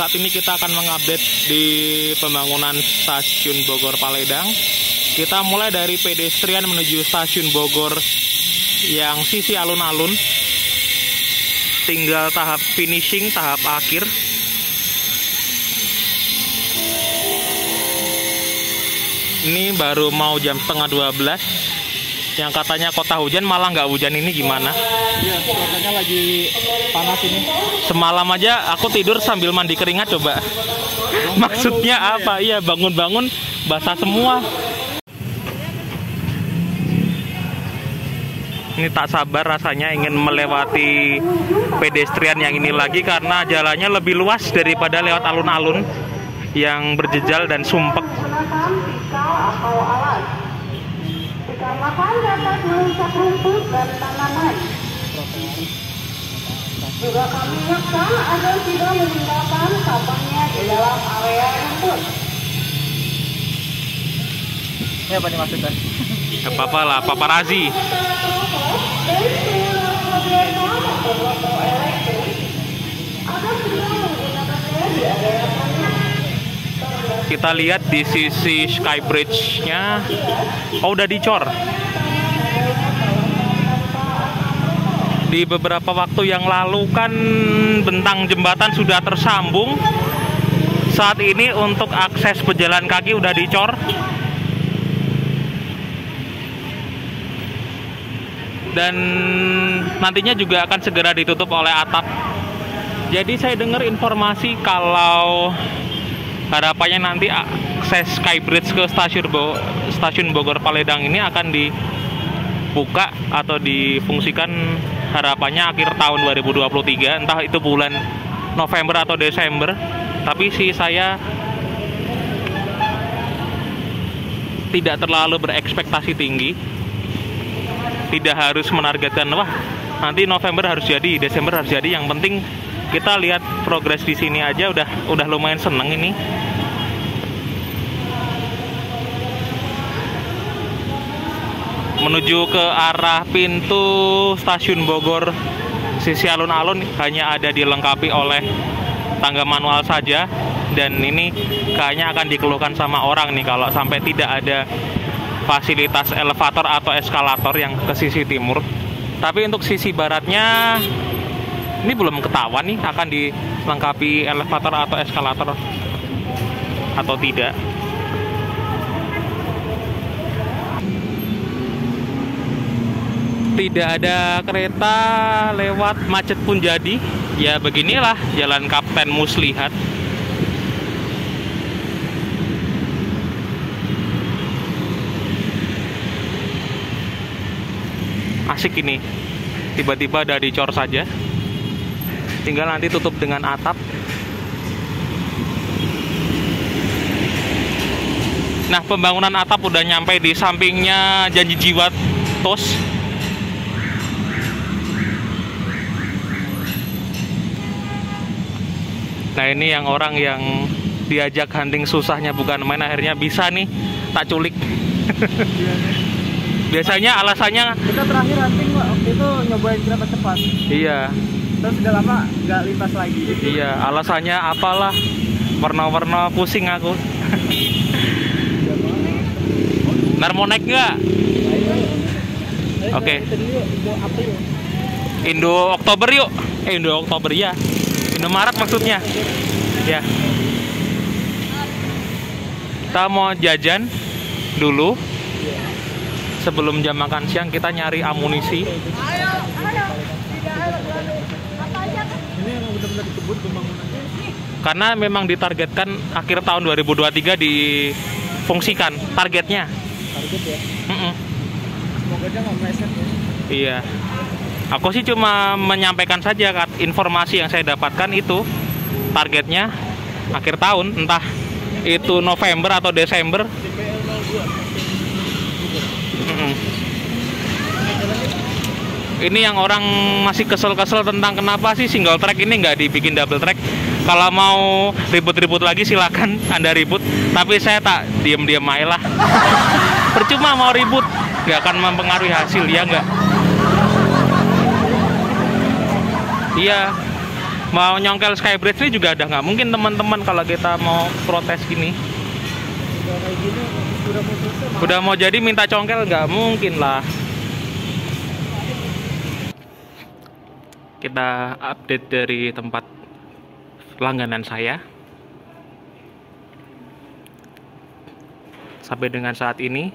Saat ini kita akan mengupdate di pembangunan stasiun Bogor Paledang. Kita mulai dari pedestrian menuju stasiun Bogor yang sisi alun-alun. Tinggal tahap finishing, tahap akhir. Ini baru mau jam setengah 12. Yang katanya kota hujan malah nggak hujan, ini gimana? Iya, cuacanya lagi panas ini. Semalam aja aku tidur sambil mandi keringat coba. Maksudnya apa? Iya, bangun-bangun basah semua. Ini tak sabar rasanya ingin melewati pedestrian yang ini lagi karena jalannya lebih luas daripada lewat alun-alun yang berjejal dan sumpek. Dikarenakan dapat merusak rumput dan tanaman. Juga kami ingatkan agar tidak meninggalkan sampahnya di dalam area rumput. Ini apa nih maksudnya? Apa-apa lah, paparazi. Kita lihat di sisi Skybridge-nya, oh udah dicor. Di beberapa waktu yang lalu kan bentang jembatan sudah tersambung. Saat ini untuk akses pejalan kaki udah dicor. Dan nantinya juga akan segera ditutup oleh atap. Jadi saya dengar informasi kalau harapannya nanti akses Skybridge ke stasiun Bogor Paledang ini akan dibuka atau difungsikan harapannya akhir tahun 2023, entah itu bulan November atau Desember. Tapi sih saya tidak terlalu berekspektasi tinggi. Tidak harus menargetkan wah nanti November harus jadi, Desember harus jadi. Yang penting kita lihat progres di sini aja udah lumayan seneng ini. Menuju ke arah pintu stasiun Bogor sisi alun-alun hanya ada dilengkapi oleh tangga manual saja, dan ini kayaknya akan dikeluhkan sama orang nih kalau sampai tidak ada fasilitas elevator atau eskalator yang ke sisi timur. Tapi untuk sisi baratnya ini belum ketahuan nih akan dilengkapi elevator atau eskalator atau tidak. Tidak ada kereta lewat, macet pun jadi. Ya beginilah Jalan Kapten Muslihat. Asik ini, tiba-tiba ada dicor saja. Tinggal nanti tutup dengan atap. Nah, pembangunan atap udah nyampe di sampingnya Janji Jiwa TOS. Nah, ini yang orang yang diajak hunting susahnya bukan main, akhirnya bisa nih tak culik. Biasanya alasannya Kita terakhir hunting waktu itu nyobain kereta cepat. iya. Terus udah lama nggak lintas lagi. Iya, alasannya apalah, warna-warna pusing aku. Ntar mau naik nggak? Oke. Indo Oktober yuk. Indo Oktober ya. Indomaret maksudnya. Ya. Kita mau jajan dulu. Sebelum jam makan siang kita nyari amunisi. Ini yang benar-benar disebut pembangunannya. Karena memang ditargetkan akhir tahun 2023 difungsikan targetnya. Target ya. Semoga aja nggak meleset ya. Iya. Aku sih cuma menyampaikan saja informasi yang saya dapatkan itu targetnya akhir tahun, entah itu November atau Desember. Ini yang orang masih kesel-kesel tentang kenapa sih single track ini nggak dibikin double track. Kalau mau ribut-ribut lagi silakan Anda ribut, tapi saya tak diem-diem aja lah. Percuma mau ribut, nggak akan mempengaruhi hasil, ya nggak? Iya, Mau nyongkel Skybridge ini juga ada nggak mungkin teman-teman kalau kita mau protes gini. Udah kayak gini, udah mau selesai. Udah mau jadi minta congkel nggak mungkin lah. Kita update dari tempat langganan saya. Sampai dengan saat ini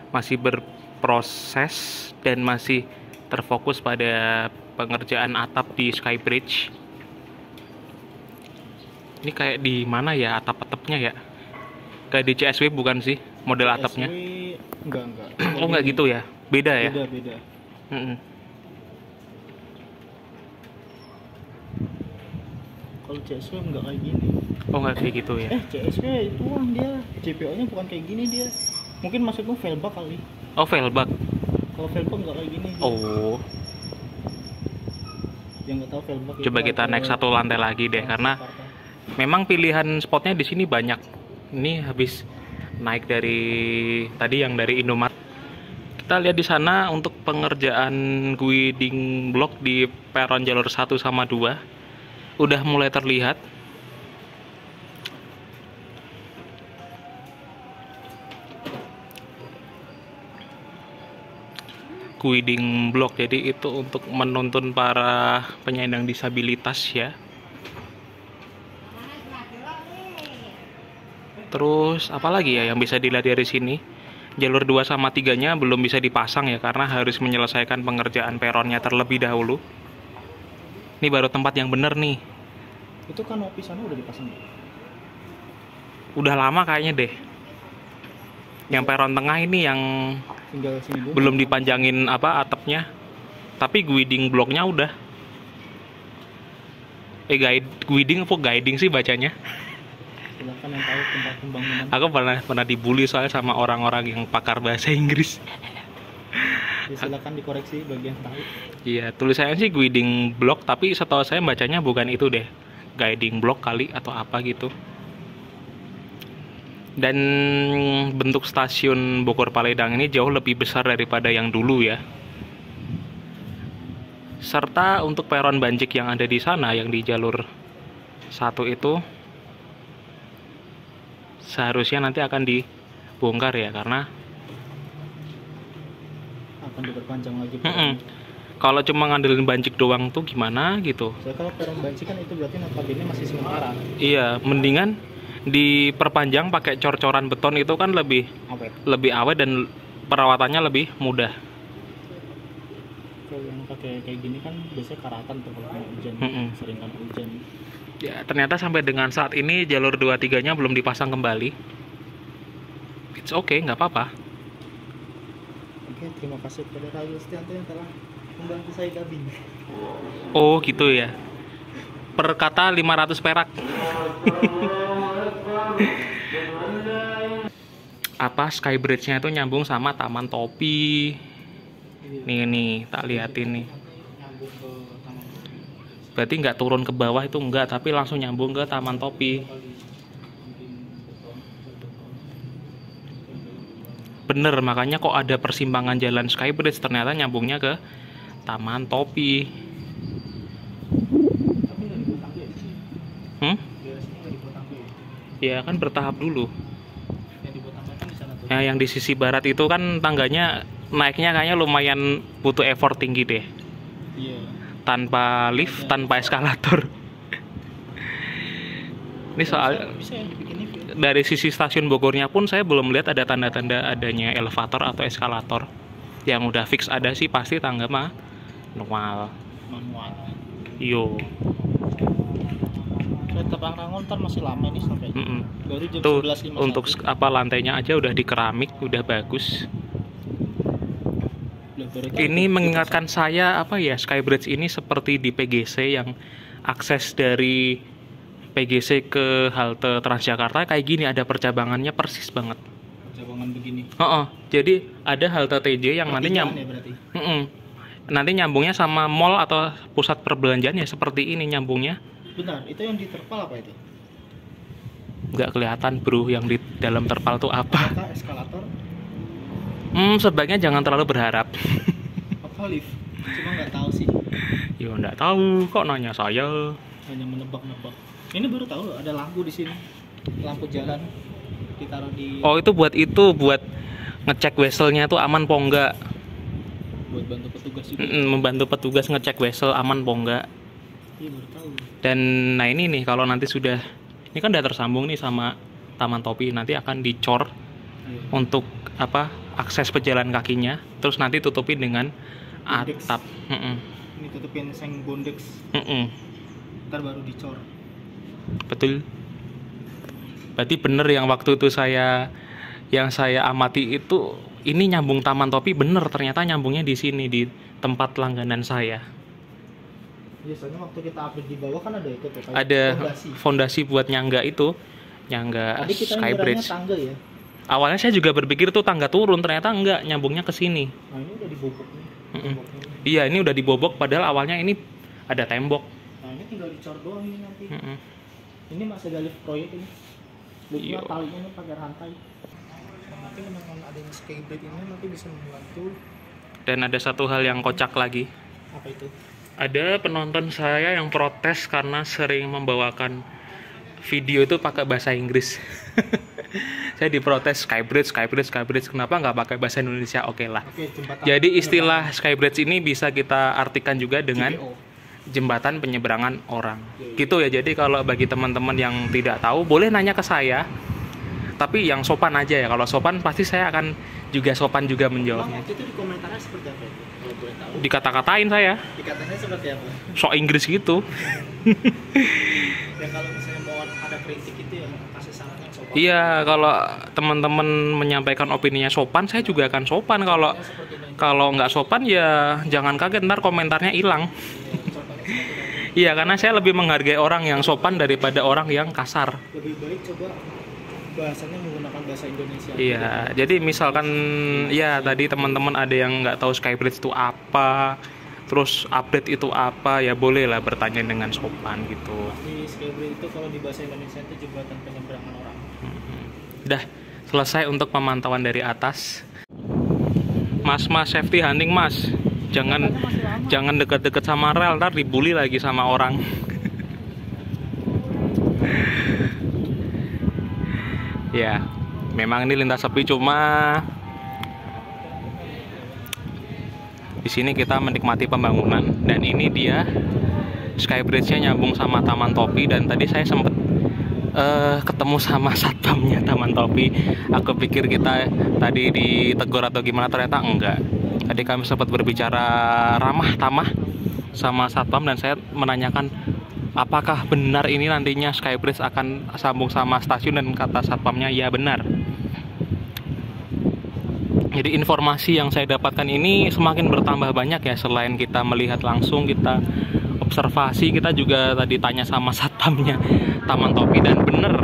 masih berproses dan masih terfokus pada pengerjaan atap di Skybridge. Ini kayak di mana ya atap-atapnya ya? Kayak di CSW bukan sih model atapnya? Enggak. Oh enggak gitu ya? Beda ya? Beda. Mm-mm. Kalau CSW enggak kayak gini. Oh enggak kayak gitu ya? CSW itu kan dia JPO-nya bukan kayak gini dia. Mungkin maksudmu velbak kali. Oh velbak. Kalau velbak enggak kayak gini. Oh. Yang nggak tahu velbak. Coba kita naik satu lantai lagi deh karena memang pilihan spotnya di sini banyak. Ini habis naik dari tadi yang dari Indomaret. Kita lihat di sana untuk pengerjaan guiding block di peron jalur 1 sama 2 udah mulai terlihat. Guiding block, jadi itu untuk menuntun para penyandang disabilitas ya. Terus apalagi ya yang bisa dilihat dari sini? Jalur 2 sama 3-nya belum bisa dipasang ya karena harus menyelesaikan pengerjaan peronnya terlebih dahulu. Ini baru tempat yang bener nih. Itu kan kanopi sana udah dipasang. Udah lama kayaknya deh. Yang peron tengah ini yang Tinggal sini dulu. belum dipanjangin atapnya. Tapi guiding blocknya udah. Guiding apa guiding sih bacanya? Silakan yang tahu tempat pembangunan. Aku pernah dibully soalnya sama orang-orang yang pakar bahasa Inggris. Ya, silakan dikoreksi bagian tahu. Iya, tulisannya sih guiding block, tapi setahu saya bacanya bukan itu deh. Guiding block kali atau apa gitu. Dan bentuk stasiun Bogor Paledang ini jauh lebih besar daripada yang dulu ya. Serta untuk peron Banjik yang ada di sana, yang di jalur 1 itu seharusnya nanti akan dibongkar ya karena Akan diperpanjang lagi. kalau cuma ngandelin Banjik doang tuh gimana gitu. Saya kalau peron Banjik kan itu berarti notabene masih sementara. Iya, mendingan diperpanjang pakai cor-coran beton itu kan lebih awet dan perawatannya lebih mudah. Kalau yang pakai kayak gini kan biasanya karatan tuh kalau kena hujan, sering kan hujan. Ya, ternyata sampai dengan saat ini jalur 2-3-nya belum dipasang kembali. It's okay, nggak apa-apa. Oke, terima kasih kepada Rayu Setianto yang telah membantu saya dubbing. Oh, gitu ya. Per kata 500 perak. Skybridge-nya itu nyambung sama Taman Topi. Nih, tak liatin nih. Berarti nggak turun ke bawah itu enggak, tapi langsung nyambung ke Taman Topi. Bener, makanya kok ada persimpangan jalan Skybridge, ternyata nyambungnya ke Taman Topi. Ya kan bertahap dulu. Nah, yang di sisi barat itu kan tangganya naiknya kayaknya lumayan butuh effort tinggi deh. Iya. Tanpa lift, tanpa eskalator. Ini soal Bisa yang dibikin lift ya? dari sisi stasiun Bogornya pun saya belum lihat ada tanda-tanda adanya elevator atau eskalator. Yang udah fix ada sih pasti tangga manual. Yo. Kereta Pangrangon ntar masih lama ini sampai. Baru jam Tuh 11.51. untuk lantainya aja udah di keramik, udah bagus. Ini mengingatkan saya Skybridge ini seperti di PGC yang akses dari PGC ke halte Transjakarta kayak gini, ada percabangannya persis banget. Percabangan begini. Jadi ada halte TJ yang nanti nanti nyambungnya sama mall atau pusat perbelanjaan ya seperti ini nyambungnya. Benar, itu yang di terpal apa itu? Nggak kelihatan bro, yang di dalam terpal tuh apa? Apakah eskalator? Sebaiknya jangan terlalu berharap. Apa lift? Cuma nggak tahu sih. Ya nggak tahu, kok nanya saya. hanya menebak-nebak. Ini baru tahu loh, ada lampu di sini, lampu jalan ditaruh di. Oh, itu buat ngecek vesselnya tuh aman po enggak. Buat bantu petugas juga. Membantu petugas ngecek vessel aman po enggak. Iya baru tahu. Dan nah ini nih, kalau nanti sudah, ini kan udah tersambung nih sama Taman Topi, nanti akan dicor untuk apa, akses pejalan kakinya, terus nanti tutupin dengan Bondex. atap. Ini tutupin seng bondex, ntar baru dicor. Betul. Berarti bener yang waktu itu yang saya amati itu, ini nyambung Taman Topi bener, ternyata nyambungnya di sini, di tempat langganan saya. Biasanya waktu kita update di bawah kan ada itu tuh, kayak Ada fondasi. fondasi buat nyangga itu, nyangga Tadi kita Skybridge. tangga ya. Awalnya saya juga berpikir tuh tangga turun, ternyata enggak, nyambungnya ke sini. Nah ini udah dibobok nih. Temboknya. Iya, ini udah dibobok, padahal awalnya ini ada tembok. Nah ini tinggal dicor doang ini nanti. Mm-mm. Ini masih ada lift proyek ini. Liftnya Iya. talinya ini pakai rantai. Nah, nanti dengan adanya Skybridge ini nanti bisa membantu. Dan ada satu hal yang kocak lagi. Apa itu? Ada penonton saya yang protes karena sering membawakan video itu pakai bahasa Inggris. Saya diprotes, Skybridge, kenapa nggak pakai bahasa Indonesia? Oke lah. Oke, jembatan. Jadi istilah Skybridge ini bisa kita artikan juga dengan JPO. jembatan penyeberangan orang. Gitu ya. Jadi kalau bagi teman-teman yang tidak tahu, boleh nanya ke saya. Tapi yang sopan aja ya. Kalau sopan pasti saya akan juga sopan juga Emang menjawabnya. waktu itu di komentarnya seperti apa itu? Kalau boleh tahu. Dikata-katain saya, Dikatanya seperti apa? sok Inggris gitu. Ya kalau misalnya mau ada kritik itu ya kasih saran yang sopan. Iya, kalau teman-teman menyampaikan opininya sopan, saya juga akan sopan. Kalau nggak sopan ya jangan kaget, ntar komentarnya hilang. Iya, karena saya lebih menghargai orang yang sopan daripada orang yang kasar. Lebih baik coba bahasanya menggunakan bahasa Indonesia. Iya, jadi misalkan ya tadi teman-teman ada yang nggak tahu Skybridge itu apa, terus update itu apa, ya bolehlah bertanya dengan sopan gitu. Di Skybridge itu kalau di bahasa Indonesia itu jembatan penyeberangan orang. Udah selesai untuk pemantauan dari atas. Mas safety hunting mas, jangan dekat-dekat sama rel, ntar dibully lagi sama orang. Ya, memang ini lintas sepi, cuma di sini kita menikmati pembangunan. Dan ini dia Skybridge-nya nyambung sama Taman Topi. Dan tadi saya sempat ketemu sama satpamnya Taman Topi. Aku pikir kita tadi ditegur atau gimana, ternyata enggak. Tadi kami sempat berbicara ramah tamah sama satpam dan saya menanyakan apakah benar ini nantinya Skybridge akan sambung sama stasiun, dan kata satpamnya ya benar. Jadi informasi yang saya dapatkan ini semakin bertambah banyak ya. Selain kita melihat langsung, kita observasi, kita juga tadi tanya sama satpamnya Taman Topi dan bener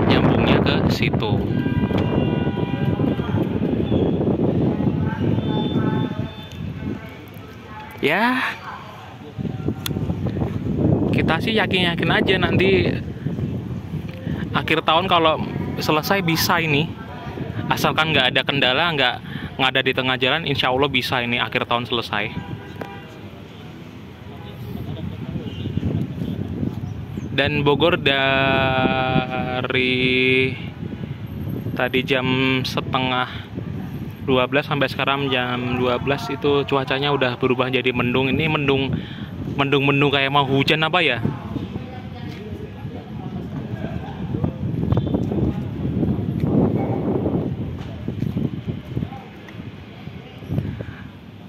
nyambungnya ke situ. Ya, kita sih yakin aja nanti akhir tahun kalau selesai bisa ini, asalkan nggak ada kendala, nggak ada di tengah jalan, insya Allah bisa ini akhir tahun selesai. Dan Bogor dari tadi jam 11:30 sampai sekarang jam 12 itu cuacanya udah berubah jadi mendung. Ini mendung kayak mau hujan apa ya.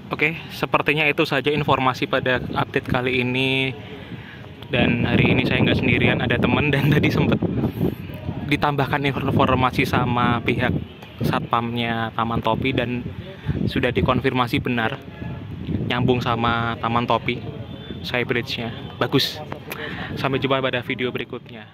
Oke, sepertinya itu saja informasi pada update kali ini. Dan hari ini saya nggak sendirian, ada teman, dan tadi sempat ditambahkan informasi sama pihak satpamnya Taman Topi dan sudah dikonfirmasi benar nyambung sama Taman Topi Skybridge-nya. Bagus. Sampai jumpa pada video berikutnya.